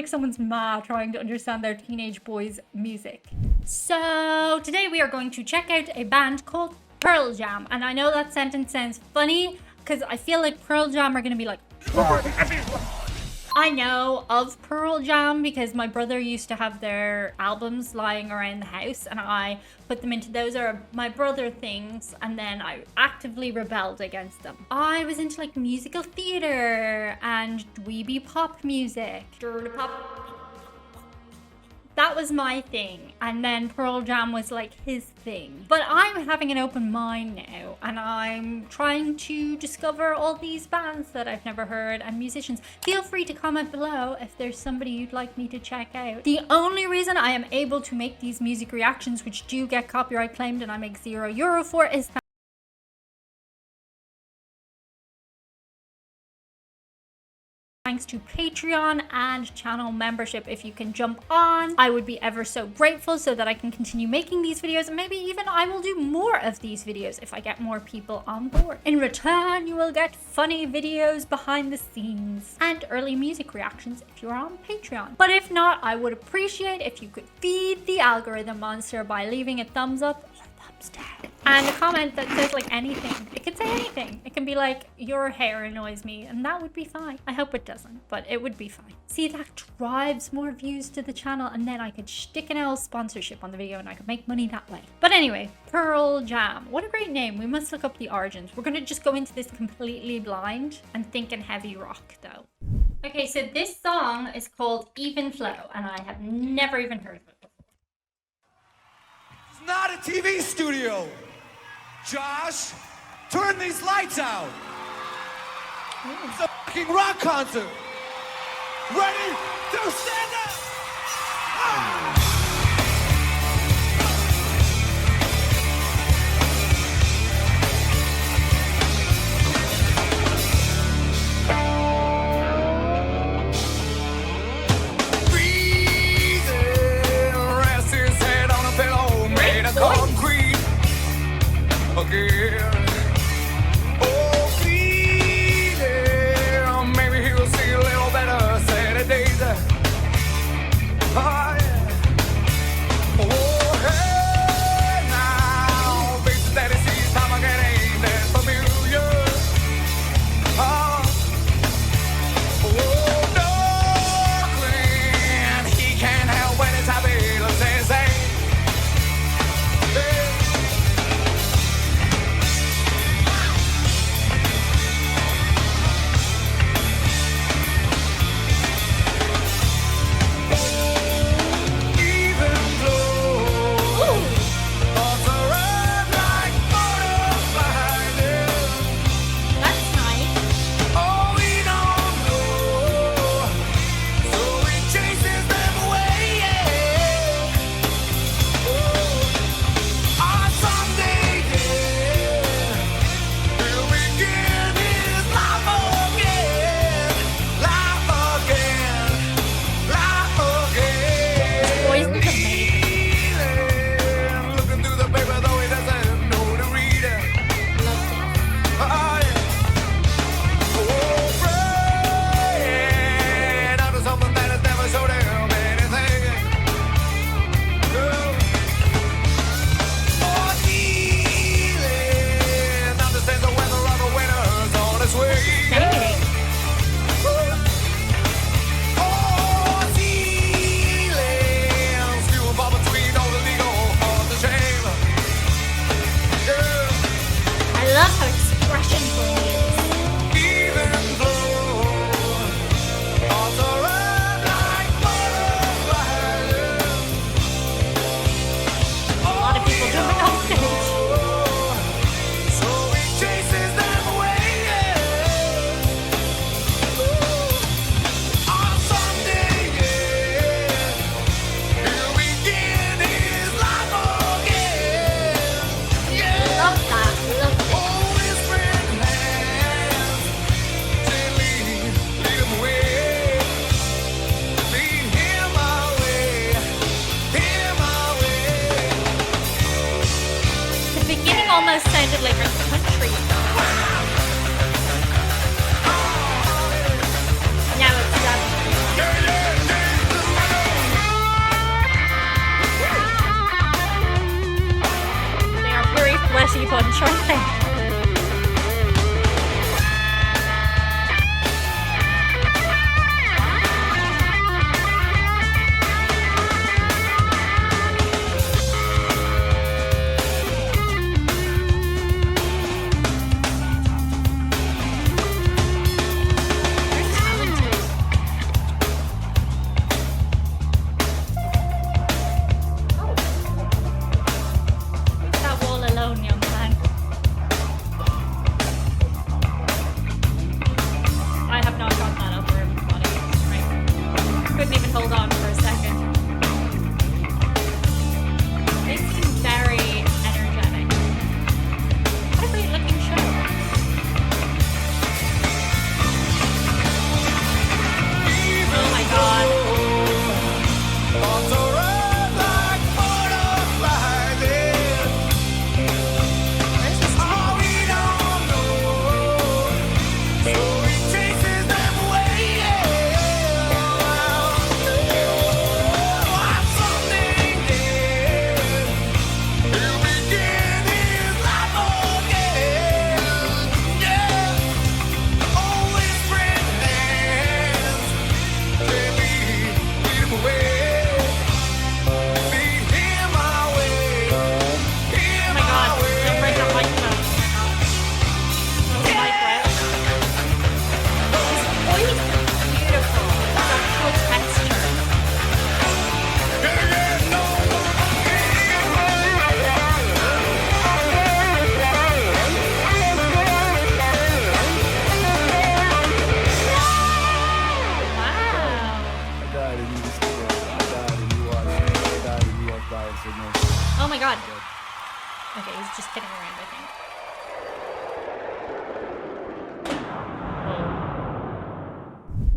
like someone's ma trying to understand their teenage boy's music. So today we are going to check out a band called Pearl Jam. And I know that sentence sounds funny because I feel like Pearl Jam are going to be like... I know of Pearl Jam because my brother used to have their albums lying around the house and I put them into those are my brother things, and then I actively rebelled against them. I was into like musical theater and dweeby pop music. Dirty pop. That was my thing, and then Pearl Jam was like his thing. But I'm having an open mind now, and I'm trying to discover all these bands that I've never heard and musicians. Feel free to comment below if there's somebody you'd like me to check out. The only reason I am able to make these music reactions, which do get copyright claimed and I make €0 for, is thanks to Patreon and channel membership. If you can jump on, I would be ever so grateful so that I can continue making these videos, and maybe even I will do more of these videos if I get more people on board. In return, you will get funny videos behind the scenes and early music reactions if you're on Patreon. But if not, I would appreciate if you could feed the algorithm monster by leaving a thumbs up or thumbs down and a comment that says like anything. It can say anything. It can be like, your hair annoys me, and that would be fine. I hope it doesn't, but it would be fine. See, that drives more views to the channel, and then I could stick an L sponsorship on the video and I could make money that way. But anyway, Pearl Jam. What a great name. We must look up the origins. We're gonna just go into this completely blind and thinking heavy rock though. Okay, so this song is called Even Flow, and I have never even heard of it before. It's not a TV studio. Josh, turn these lights out. It's a fucking rock concert. Ready to stand up. Ah! almost sounded like a country song. Now it's done. monkey punch right there. Oh my god. Okay, he's just kidding around, I think.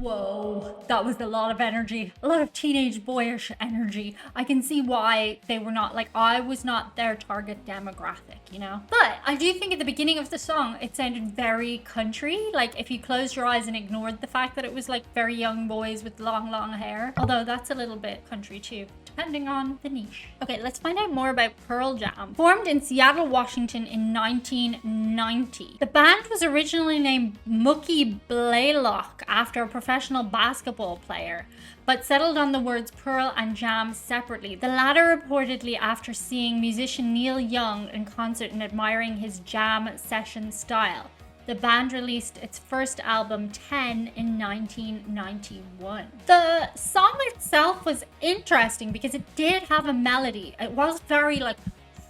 Whoa, that was a lot of energy, a lot of teenage boyish energy. I can see why they were not, like, I was not their target demographic, you know? But I do think at the beginning of the song, it sounded very country. Like, if you closed your eyes and ignored the fact that it was like very young boys with long, long hair. Although that's a little bit country too, depending on the niche. Okay, let's find out more about Pearl Jam. Formed in Seattle, Washington in 1990. The band was originally named Mookie Blaylock after a professional basketball player, but settled on the words Pearl and Jam separately. The latter reportedly after seeing musician Neil Young in concert and admiring his jam session style. The band released its first album, 10, in 1991. The song itself was interesting because it did have a melody. It was very like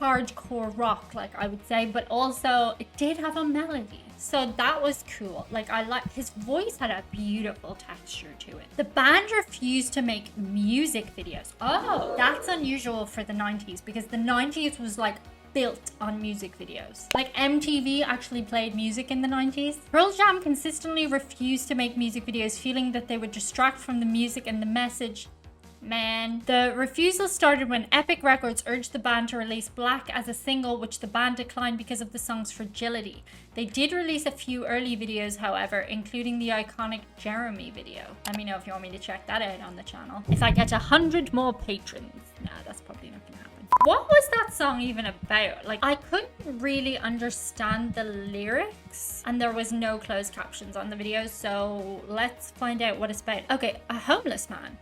hardcore rock, like I would say, but also it did have a melody. So that was cool. Like, I like his voice had a beautiful texture to it. The band refused to make music videos. Oh, that's unusual for the 90s because the 90s was like built on music videos. Like MTV actually played music in the 90s. Pearl Jam consistently refused to make music videos, feeling that they would distract from the music and the message. Man. The refusal started when Epic Records urged the band to release Black as a single, which the band declined because of the song's fragility. They did release a few early videos, however, including the iconic Jeremy video. Let me know if you want me to check that out on the channel. If I get 100 more patrons. Nah, that's probably not gonna happen. What was that song even about? Like, I couldn't really understand the lyrics, and there was no closed captions on the video, so let's find out what it's about. Okay, a homeless man.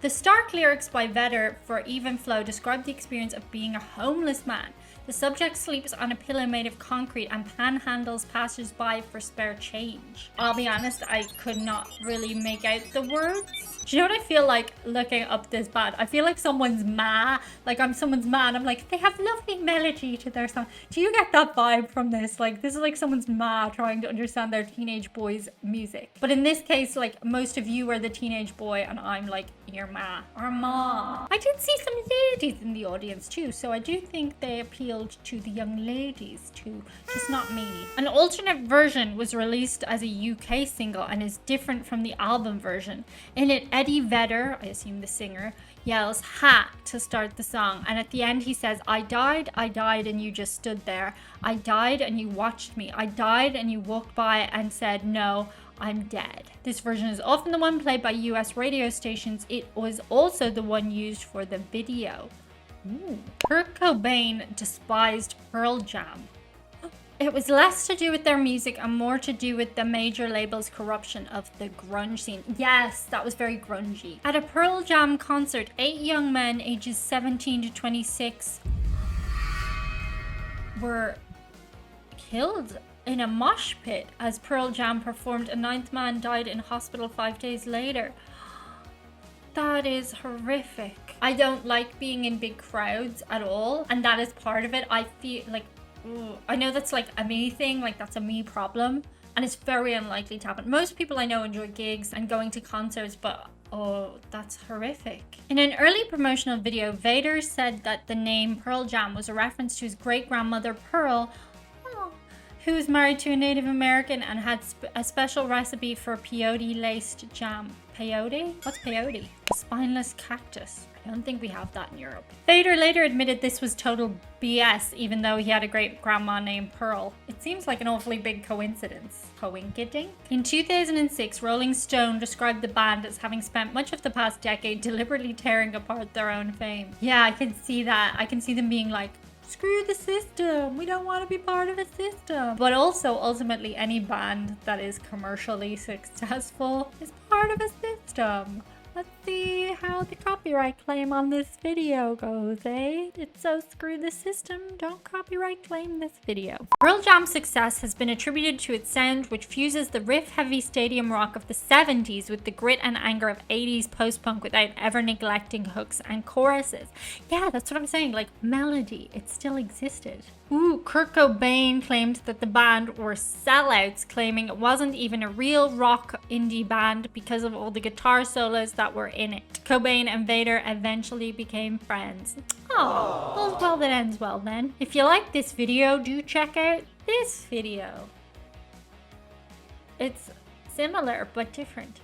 The stark lyrics by Vedder for Even Flow describe the experience of being a homeless man. The subject sleeps on a pillow made of concrete and panhandles passers-by for spare change. I'll be honest, I could not really make out the words. Do you know what I feel like looking up this band? I feel like someone's ma, like I'm someone's man. I'm like, they have lovely melody to their song. Do you get that vibe from this? Like, this is like someone's ma trying to understand their teenage boy's music. But in this case, like, most of you are the teenage boy and I'm like your ma or mom. I did see some ladies in the audience too, so I do think they appealed to the young ladies too, just not me. An alternate version was released as a UK single and is different from the album version. In it, Eddie Vedder, I assume the singer, yells "ha" to start the song, and at the end he says, I died, and you just stood there. I died and you watched me. I died and you walked by and said, no, I'm dead. This version is often the one played by US radio stations. It was also the one used for the video. Ooh. Kurt Cobain despised Pearl Jam. It was less to do with their music and more to do with the major label's corruption of the grunge scene. Yes, that was very grungy. At a Pearl Jam concert, 8 young men ages 17 to 26 were killed in a mosh pit as Pearl Jam performed. A 9th man died in hospital 5 days later. That is horrific. I don't like being in big crowds at all, and that is part of it. I feel like, I know that's like a me thing, like that's a me problem, and it's very unlikely to happen. Most people I know enjoy gigs and going to concerts, but oh, that's horrific. In an early promotional video, Vader said that the name Pearl Jam was a reference to his great-grandmother Pearl, who was married to a Native American and had a special recipe for peyote-laced jam. Peyote? What's peyote? A spineless cactus. I don't think we have that in Europe. Vader later admitted this was total BS, even though he had a great grandma named Pearl. It seems like an awfully big coincidence. Coinkydink? In 2006, Rolling Stone described the band as having spent much of the past decade deliberately tearing apart their own fame. Yeah, I can see that. I can see them being like, screw the system, we don't want to be part of a system. But also, ultimately, any band that is commercially successful is part of a system. Let's see how the copyright claim on this video goes, eh? It's so screw the system, don't copyright claim this video. Pearl Jam's success has been attributed to its sound, which fuses the riff-heavy stadium rock of the 70s with the grit and anger of 80s post-punk without ever neglecting hooks and choruses. Yeah, that's what I'm saying, like melody, it still existed. Ooh, Kurt Cobain claimed that the band were sellouts, claiming it wasn't even a real rock indie band because of all the guitar solos that were in it. Cobain and Vader eventually became friends. Oh, all's well that ends well then. If you like this video, do check out this video. It's similar but different.